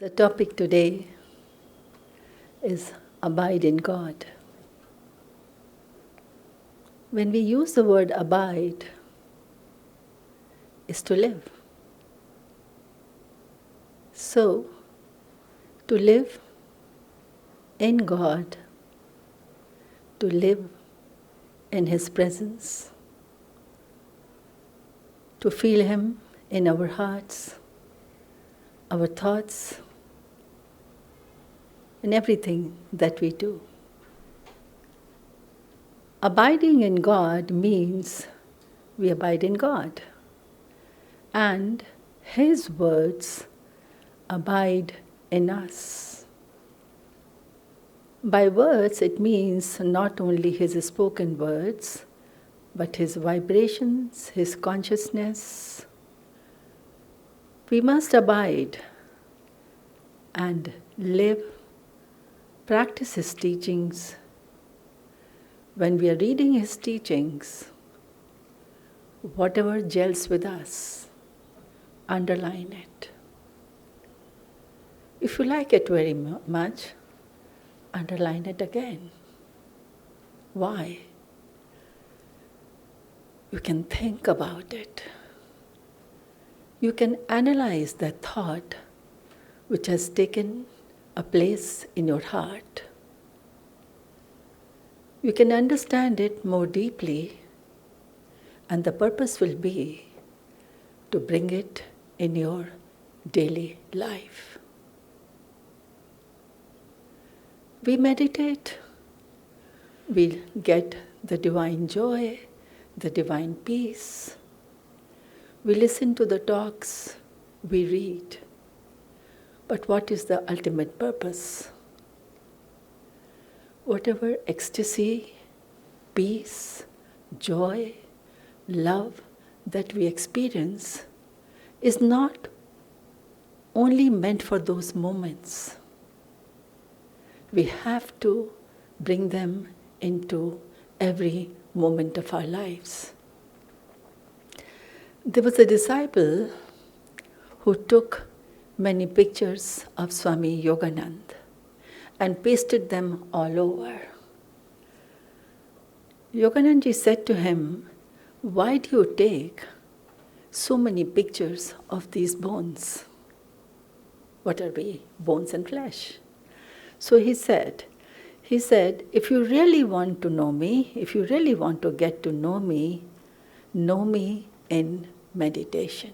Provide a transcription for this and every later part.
The topic today is abide in God. When we use the word abide, is to live. So, to live in God, to live in His presence, to feel Him in our hearts, our thoughts, in everything that we do. Abiding in God means we abide in God, and His words abide in us. By words, it means not only His spoken words, but His vibrations, His consciousness. We must abide and live, practice His teachings. When we are reading His teachings, whatever gels with us, underline it. If you like it very much, underline it again. Why? You can think about it. You can analyze that thought which has taken a place in your heart. You can understand it more deeply, and the purpose will be to bring it in your daily life. We meditate, we get the divine joy, the divine peace. We listen to the talks, we read. But what is the ultimate purpose? Whatever ecstasy, peace, joy, love that we experience is not only meant for those moments. We have to bring them into every moment of our lives. There was a disciple who took many pictures of Swami Yogananda and pasted them all over. Yoganandaji said to him, "Why do you take so many pictures of these bones? What are we? Bones and flesh." So he said, if you really want to know me, if you really want to get to know me in meditation.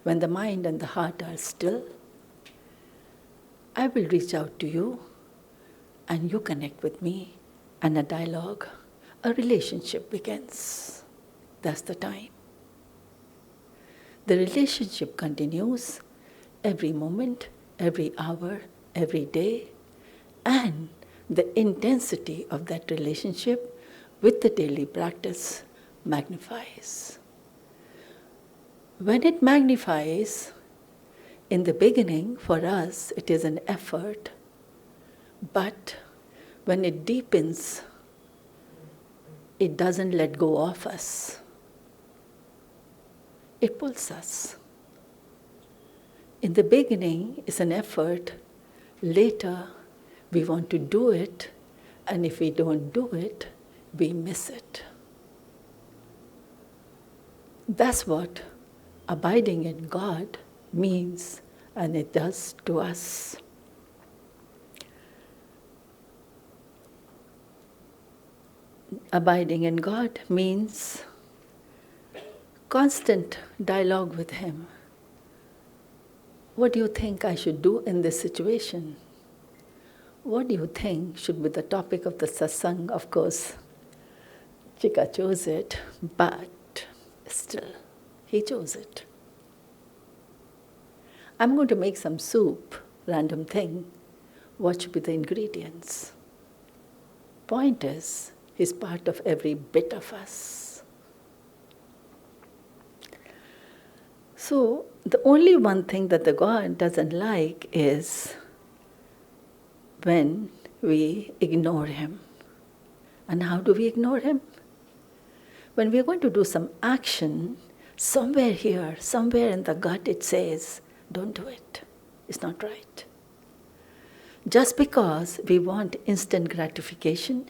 When the mind and the heart are still, I will reach out to you and you connect with me, and a dialogue, a relationship begins. That's the time. The relationship continues every moment, every hour, every day, and the intensity of that relationship with the daily practice magnifies. When it magnifies, in the beginning, for us, it is an effort, but when it deepens, it doesn't let go of us. It pulls us. In the beginning, it's an effort. Later, we want to do it, and if we don't do it, we miss it. That's what abiding in God means, and it does to us. Abiding in God means constant dialogue with Him. What do you think I should do in this situation? What do you think should be the topic of the satsang? Of course, Chika chose it, but still, he chose it. I'm going to make some soup, random thing. What should be the ingredients? Point is, he's part of every bit of us. So, the only one thing that the God doesn't like is when we ignore Him. And how do we ignore Him? When we are going to do some action, somewhere here, somewhere in the gut it says, Don't do it. It's not right. Just because we want instant gratification,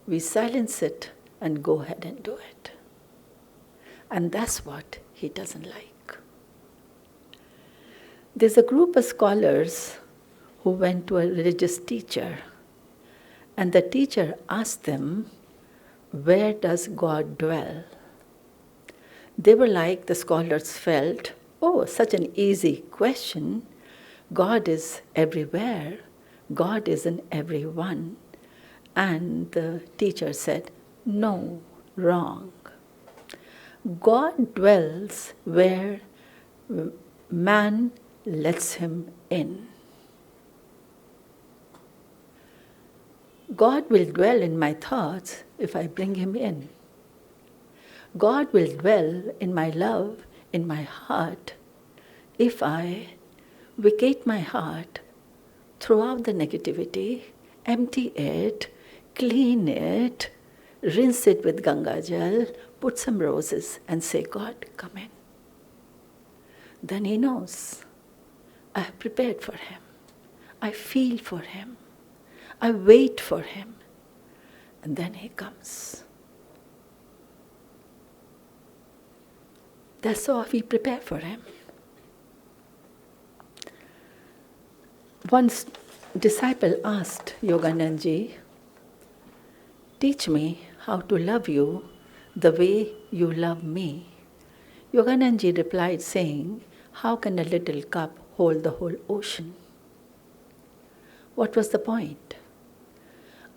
we silence it and go ahead and do it. And that's what he doesn't like. There's a group of scholars who went to a religious teacher, and the teacher asked them, where does God dwell? They were like, the scholars felt, oh, such an easy question. God is everywhere. God is in everyone. And the teacher said, no, wrong. God dwells where man lets him in. God will dwell in my thoughts if I bring him in. God will dwell in my love, in my heart, if I vacate my heart, throw out the negativity, empty it, clean it, rinse it with Ganga Jal, put some roses and say, God, come in. Then he knows, I have prepared for him. I feel for him. I wait for him. And then he comes. That's how we prepare for him. One disciple asked Yoganandaji, teach me how to love you the way you love me. Yoganandaji replied saying, how can a little cup hold the whole ocean? What was the point?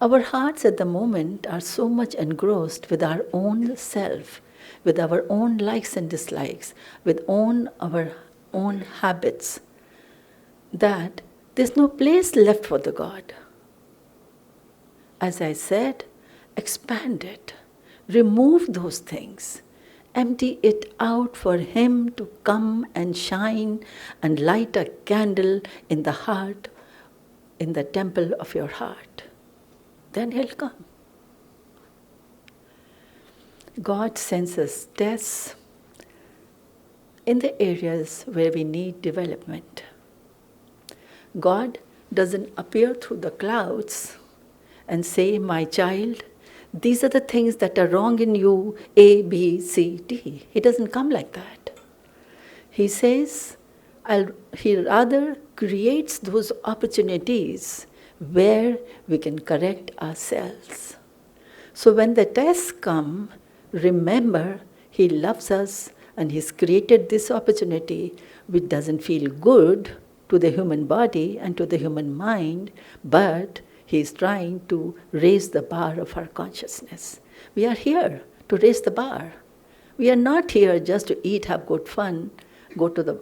Our hearts at the moment are so much engrossed with our own self, with our own likes and dislikes, with our own habits, that there's no place left for the God. As I said, expand it, remove those things, empty it out for him to come and shine and light a candle in the heart, in the temple of your heart. Then he'll come. God sends us tests in the areas where we need development. God doesn't appear through the clouds and say, my child, these are the things that are wrong in you, A, B, C, D. He doesn't come like that. He says, he rather creates those opportunities where we can correct ourselves. So when the tests come, remember, he loves us and he's created this opportunity which doesn't feel good to the human body and to the human mind, but he's trying to raise the bar of our consciousness. We are here to raise the bar. We are not here just to eat, have good fun, go to the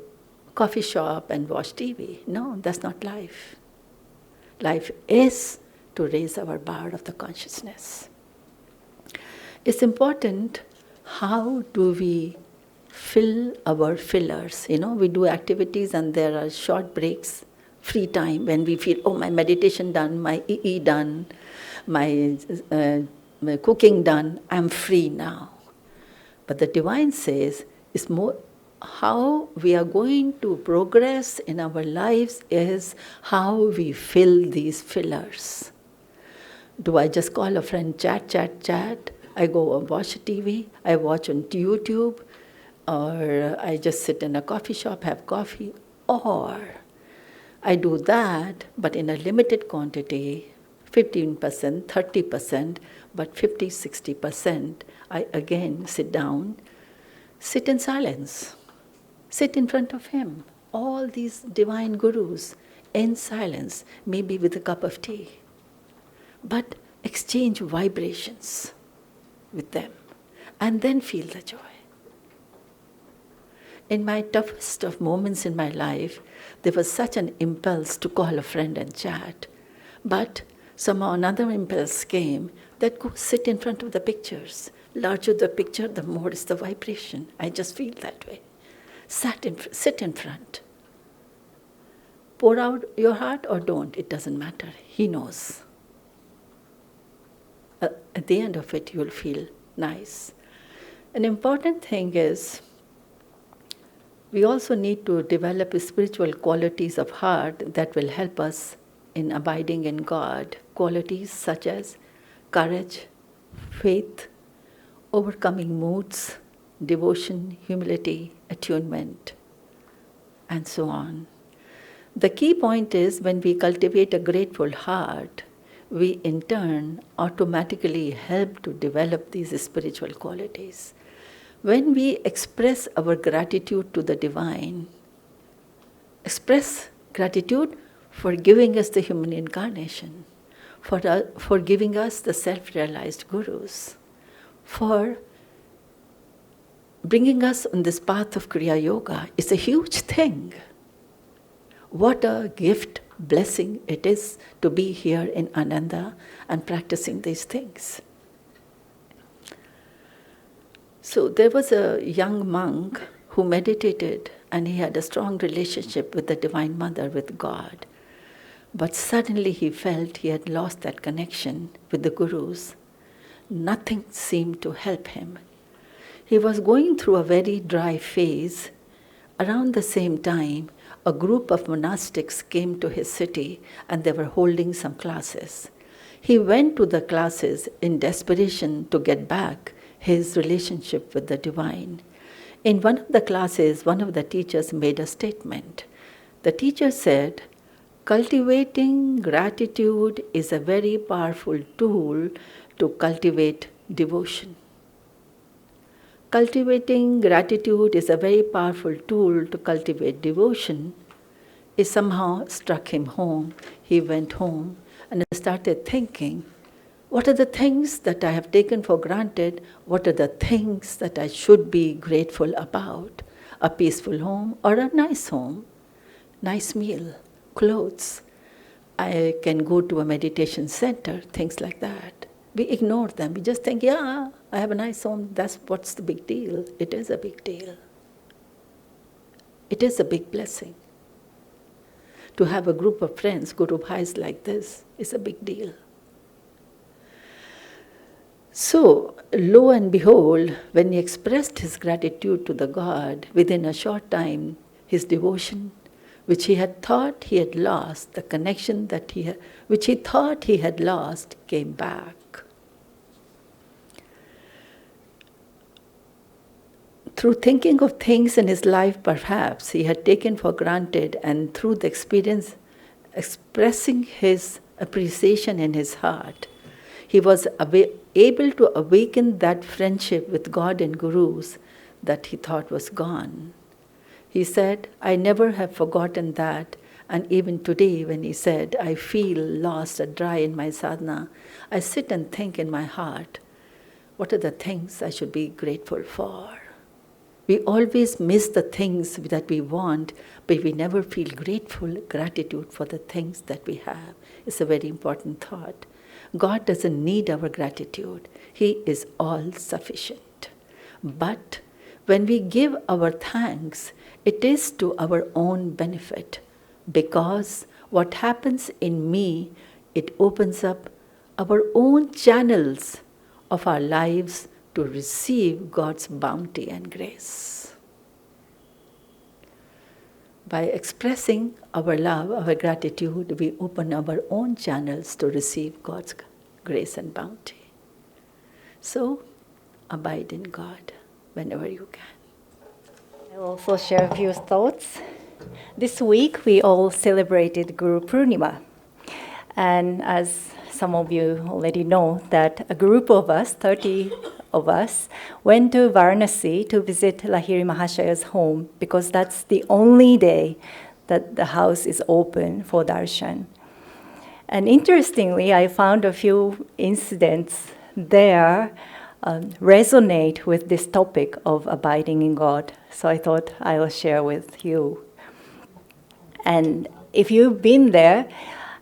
coffee shop and watch TV. No, that's not life. Life is to raise our bar of the consciousness. It's important, how do we fill our fillers? We do activities and there are short breaks, free time, when we feel, oh, my meditation done, my EE done, my cooking done, I'm free now. But the Divine says, it's more, how we are going to progress in our lives is how we fill these fillers. Do I just call a friend, chat? I go and watch TV, I watch on YouTube, or I just sit in a coffee shop, have coffee, or I do that, but in a limited quantity, 15%, 30%, but 50, 60%, I again sit down, sit in silence, sit in front of him. All these divine gurus in silence, maybe with a cup of tea, but exchange vibrations with them, and then feel the joy. In my toughest of moments in my life, there was such an impulse to call a friend and chat, but somehow another impulse came that go sit in front of the pictures. Larger the picture, the more is the vibration. I just feel that way. Sit in front. Pour out your heart or don't, it doesn't matter. He knows. At the end of it, you'll feel nice. An important thing is, We also need to develop spiritual qualities of heart that will help us in abiding in God. Qualities such as courage, faith, overcoming moods, devotion, humility, attunement, and so on. The key point is when we cultivate a grateful heart, we in turn automatically help to develop these spiritual qualities. When we express our gratitude to the divine, express gratitude for giving us the human incarnation, for giving us the self-realized gurus, for bringing us on this path of Kriya Yoga is a huge thing. What a gift, blessing it is to be here in Ananda and practicing these things. So there was a young monk who meditated and he had a strong relationship with the Divine Mother, with God. But suddenly he felt he had lost that connection with the gurus. Nothing seemed to help him. He was going through a very dry phase. Around the same time, a group of monastics came to his city and they were holding some classes. He went to the classes in desperation to get back his relationship with the divine. In one of the classes, one of the teachers made a statement. The teacher said, "Cultivating gratitude is a very powerful tool to cultivate devotion." Cultivating gratitude is a very powerful tool to cultivate devotion. It somehow struck him home. He went home and started thinking, what are the things that I have taken for granted? What are the things that I should be grateful about? A peaceful home or a nice home, nice meal, clothes. I can go to a meditation center, things like that. We ignore them. We just think, yeah, I have a nice home. What's the big deal? It is a big deal. It is a big blessing. To have a group of friends, Guru Bhais like this, is a big deal. So, lo and behold, when he expressed his gratitude to the God, within a short time, his devotion, which he had thought he had lost, the connection which he thought he had lost, came back. Through thinking of things in his life perhaps he had taken for granted, and through the experience expressing his appreciation in his heart, he was able to awaken that friendship with God and Gurus that he thought was gone. He said, I never have forgotten that, and even today when he said, I feel lost or dry in my sadhana, I sit and think in my heart, what are the things I should be grateful for? We always miss the things that we want, but we never feel gratitude for the things that we have. It's a very important thought. God doesn't need our gratitude. He is all sufficient. But when we give our thanks, it is to our own benefit, because what happens in me, it opens up our own channels of our lives to receive God's bounty and grace. By expressing our love, our gratitude, we open our own channels to receive God's grace and bounty. So, abide in God whenever you can. I will also share a few thoughts. This week we all celebrated Guru Purnima. And as some of you already know, that a group of us, 30 of us, went to Varanasi to visit Lahiri Mahashaya's home, because that's the only day that the house is open for darshan. And interestingly, I found a few incidents there resonate with this topic of abiding in God. So I thought I will share with you. And if you've been there,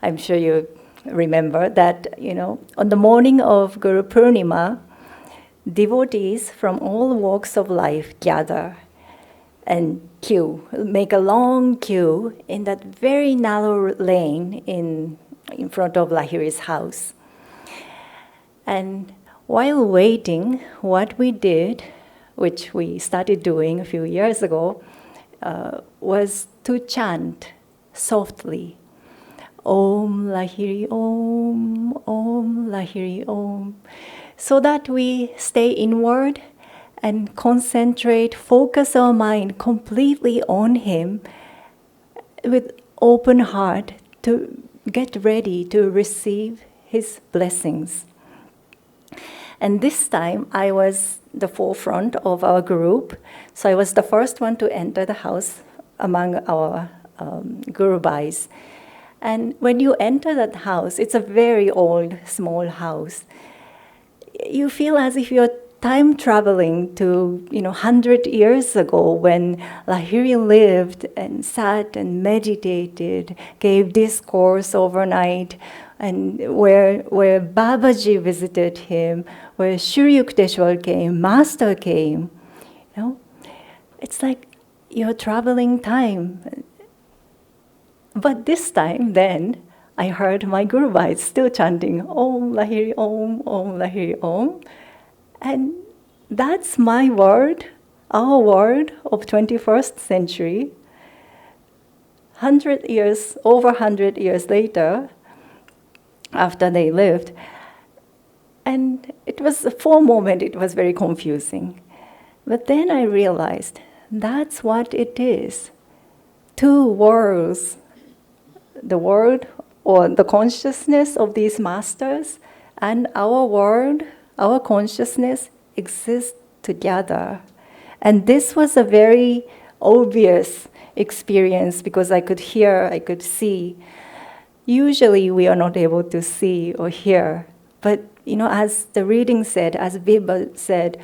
I'm sure you remember that, on the morning of Guru Purnima, devotees from all walks of life gather and make a long queue in that very narrow lane in front of Lahiri's house. And while waiting, what we did, which we started doing a few years ago, was to chant softly, Om Lahiri Om, Om Lahiri Om, so that we stay inward and concentrate, focus our mind completely on Him with open heart to get ready to receive His blessings. And this time I was the forefront of our group, so I was the first one to enter the house among our Guru Bhais. And when you enter that house, it's a very old, small house. You feel as if you're time traveling to 100 years ago when Lahiri lived and sat and meditated, gave discourse overnight, and where Babaji visited him, where Shri Yukteswar came, Master came. It's like you're traveling time. But this time, then, I heard my Guru Bhais still chanting Om Lahiri Om, Om Lahiri Om. And that's my word, our word of 21st century. Over 100 years later, after they lived. And for a moment, it was very confusing. But then I realized that's what it is. Two worlds. The world or the consciousness of these masters and our world, our consciousness exist together. And this was a very obvious experience because I could hear, I could see. Usually we are not able to see or hear. But, as the reading said, as Vibha said,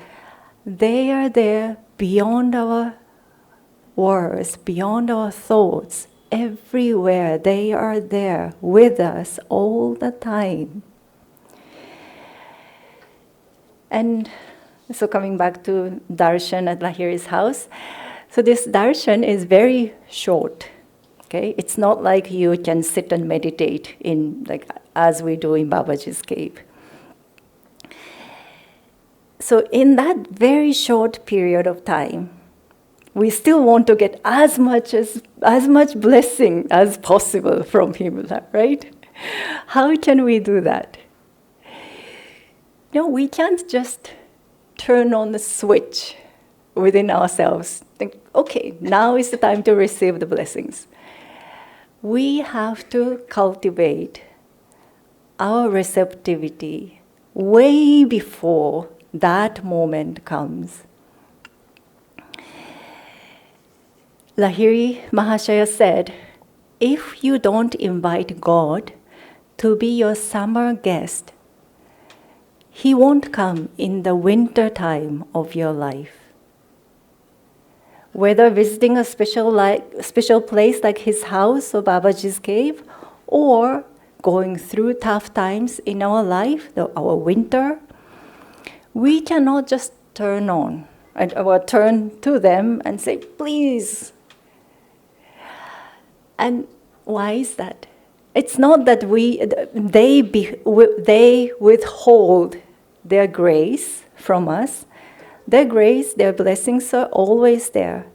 they are there beyond our words, beyond our thoughts. Everywhere they are there with us all the time. And so coming back to darshan at Lahiri's house, so this darshan is very short. Okay, it's not like you can sit and meditate as we do in Babaji's cave. So in that very short period of time, we still want to get as much blessing as possible from him, right? How can we do that? We can't just turn on the switch within ourselves. Think, okay, now is the time to receive the blessings. We have to cultivate our receptivity way before that moment comes. Lahiri Mahashaya said, if you don't invite God to be your summer guest, He won't come in the winter time of your life. Whether visiting a special place like his house or Babaji's cave, or going through tough times in our life, our winter, we cannot just turn on or turn to them and say, please. And why is that? It's not that they withhold their grace from us. Their grace, their blessings are always there.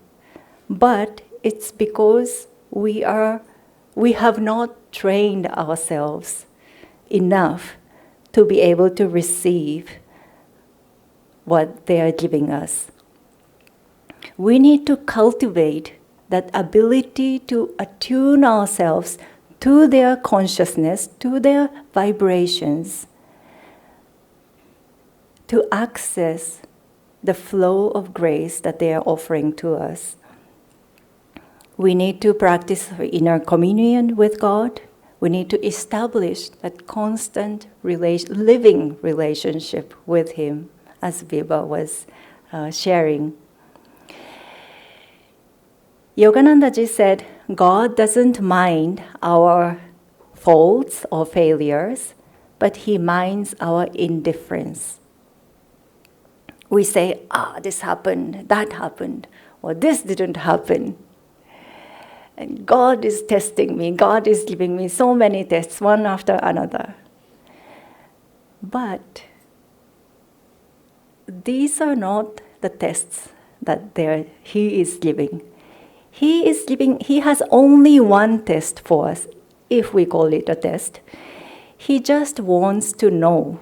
But it's because we have not trained ourselves enough to be able to receive what they are giving us. We need to cultivate that ability to attune ourselves to their consciousness, to their vibrations, to access the flow of grace that they are offering to us. We need to practice inner communion with God. We need to establish that constant living relationship with Him, as Vibha was sharing. Yogananda ji said, God doesn't mind our faults or failures, but He minds our indifference. We say, this happened, that happened, or this didn't happen. And God is testing me, God is giving me so many tests, one after another. But these are not the tests that He is giving. He has only one test for us, if we call it a test. He just wants to know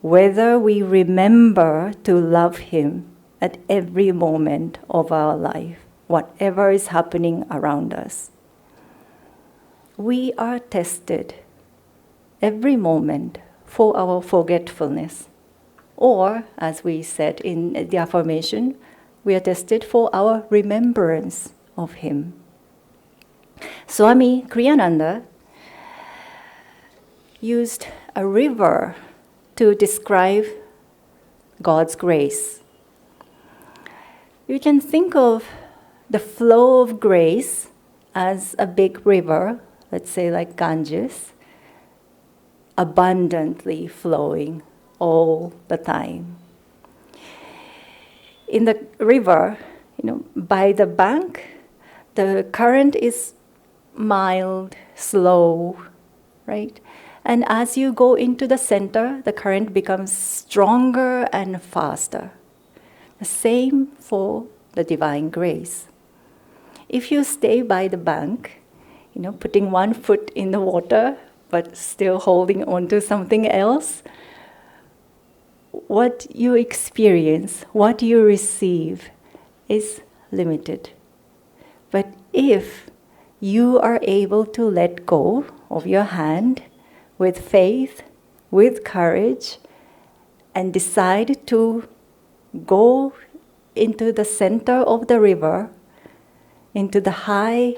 whether we remember to love him at every moment of our life, whatever is happening around us. We are tested every moment for our forgetfulness. Or, as we said in the affirmation, we are tested for our remembrance of him. Swami Kriyananda used a river to describe God's grace. You can think of the flow of grace as a big river, let's say like Ganges, abundantly flowing all the time. In the river, by the bank, the current is mild, slow, right? And as you go into the center, the current becomes stronger and faster. The same for the divine grace. If you stay by the bank, putting one foot in the water, but still holding on to something else, what you experience, what you receive is limited. But if you are able to let go of your hand with faith, with courage, and decide to go into the center of the river, into the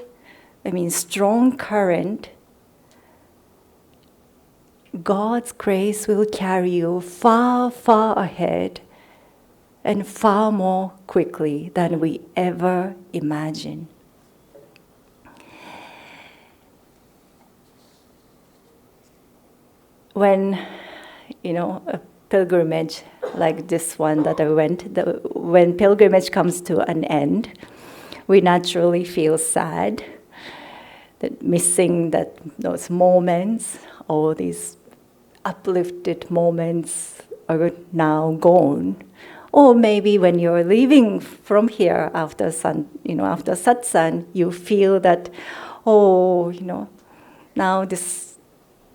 strong current, God's grace will carry you far, far ahead and far more quickly than we ever imagine. When, a pilgrimage like this one that I went, when pilgrimage comes to an end, we naturally feel sad that missing those moments, all these uplifted moments are now gone. Or maybe when you're leaving from here after satsang, you feel that, now this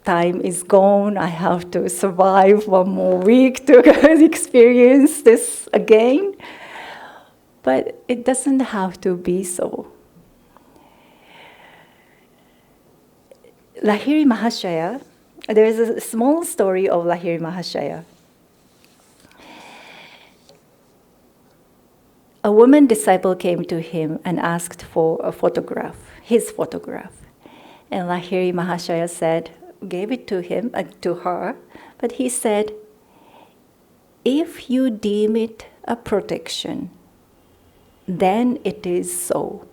time is gone. I have to survive one more week to experience this again. But it doesn't have to be so. Lahiri Mahashaya, there is a small story of Lahiri Mahashaya. A woman disciple came to him and asked for a photograph, his photograph. And Lahiri Mahashaya gave it to her, but he said, if you deem it a protection, then it is so.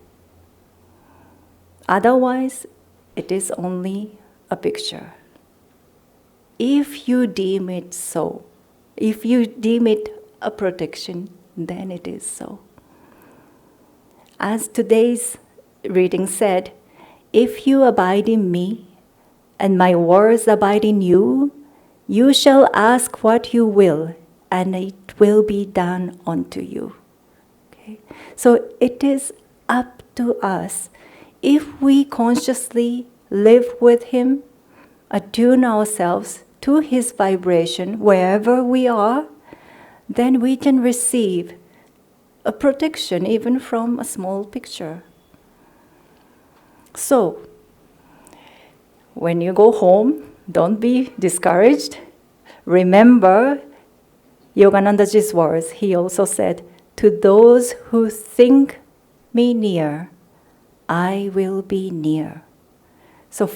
Otherwise, it is only a picture. If you deem it so, if you deem it a protection, then it is so. As today's reading said, if you abide in me, and my words abide in you, you shall ask what you will, and it will be done unto you. Okay? So it is up to us. If we consciously live with him, attune ourselves to his vibration wherever we are, then we can receive a protection even from a small picture. So, when you go home, don't be discouraged. Remember Yoganandaji's words. He also said, to those who think me near, I will be near. So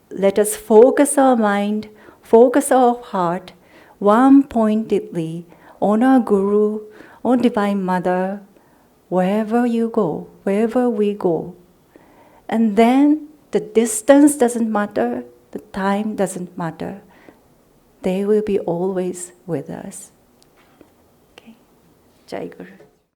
let us focus our mind, focus our heart, one-pointedly on our Guru, on Divine Mother, wherever we go. And then the distance doesn't matter, the time doesn't matter. They will be always with us. Okay. Jai Guru.